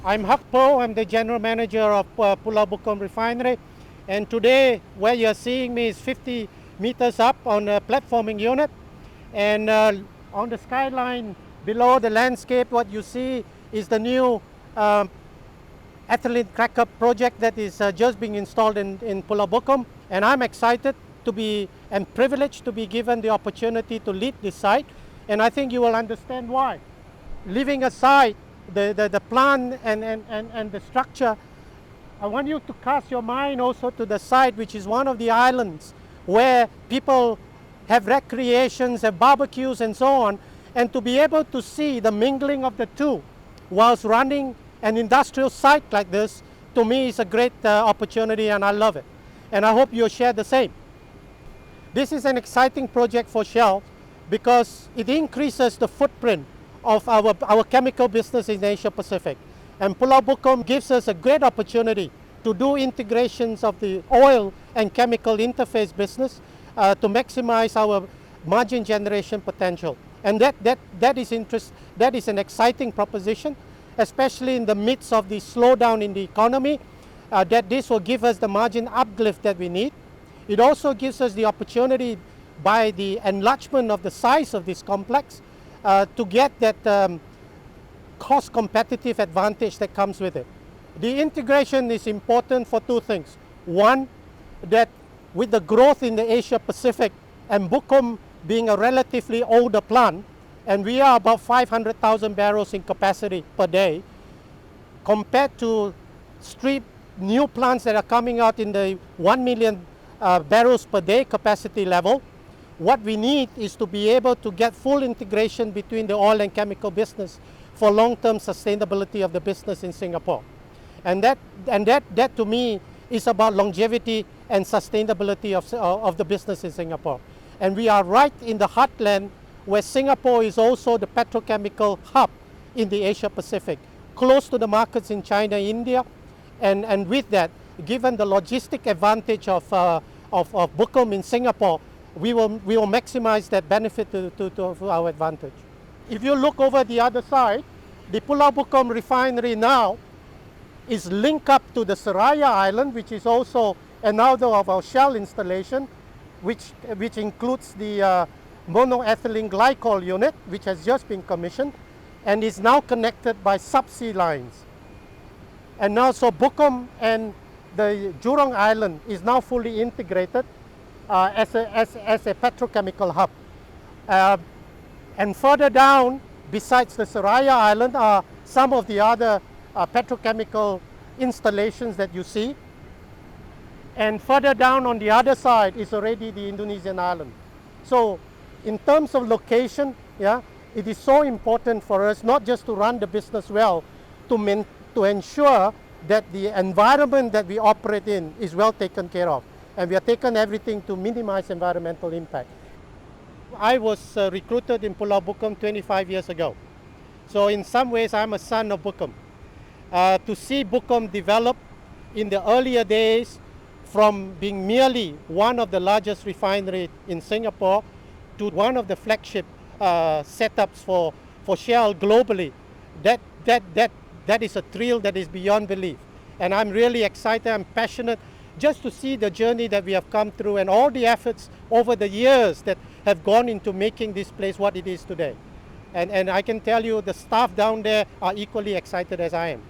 I'm Huck Poh. I'm the general manager of Pulau Bukom Refinery. And today, where you're seeing me is 50 meters up on a platforming unit. And on the skyline below the landscape, what you see is the new ethylene cracker project that is just being installed in Pulau Bukom. And I'm excited to be and privileged to be given the opportunity to lead this site. And I think you will understand why. Leaving aside the plan and the structure, I want you to cast your mind also to the site, which is one of the islands where people have recreations, have barbecues and so on, and to be able to see the mingling of the two whilst running an industrial site like this, to me is a great opportunity, and I love it. And I hope you share the same. This is an exciting project for Shell because it increases the footprint of our chemical business in Asia Pacific. And Pulau Bukom gives us a great opportunity to do integrations of the oil and chemical interface business to maximize our margin generation potential. And that is an exciting proposition, especially in the midst of the slowdown in the economy, that this will give us the margin uplift that we need. It also gives us the opportunity by the enlargement of the size of this complex to get that cost competitive advantage that comes with it. The integration is important for two things. One, that with the growth in the Asia Pacific and Bukom being a relatively older plant, and we are about 500,000 barrels in capacity per day, compared to new plants that are coming out in the 1 million barrels per day capacity level. What we need is to be able to get full integration between the oil and chemical business for long-term sustainability of the business in Singapore. And that to me is about longevity and sustainability of the business in Singapore. And we are right in the heartland where Singapore is also the petrochemical hub in the Asia Pacific, close to the markets in China, India. And with that, given the logistic advantage of Bukom in Singapore, we will maximize that benefit to our advantage. If you look over the other side, the Pulau Bukom Refinery now is linked up to the Seraya Island, which is also another of our Shell installation, which includes the monoethylene glycol unit, which has just been commissioned and is now connected by subsea lines. And now, so Bukom and the Jurong Island is now fully integrated as a petrochemical hub. And further down, besides the Seraya Island, are some of the other petrochemical installations that you see. And further down on the other side is already the Indonesian island. So in terms of location, it is so important for us not just to run the business well, to ensure that the environment that we operate in is well taken care of. And we are taking everything to minimize environmental impact. I was recruited in Pulau Bukom 25 years ago. So in some ways, I'm a son of Bukom. To see Bukom develop in the earlier days from being merely one of the largest refineries in Singapore to one of the flagship setups for Shell globally, that is a thrill that is beyond belief. And I'm really excited, I'm passionate just to see the journey that we have come through and all the efforts over the years that have gone into making this place what it is today. And I can tell you the staff down there are equally excited as I am.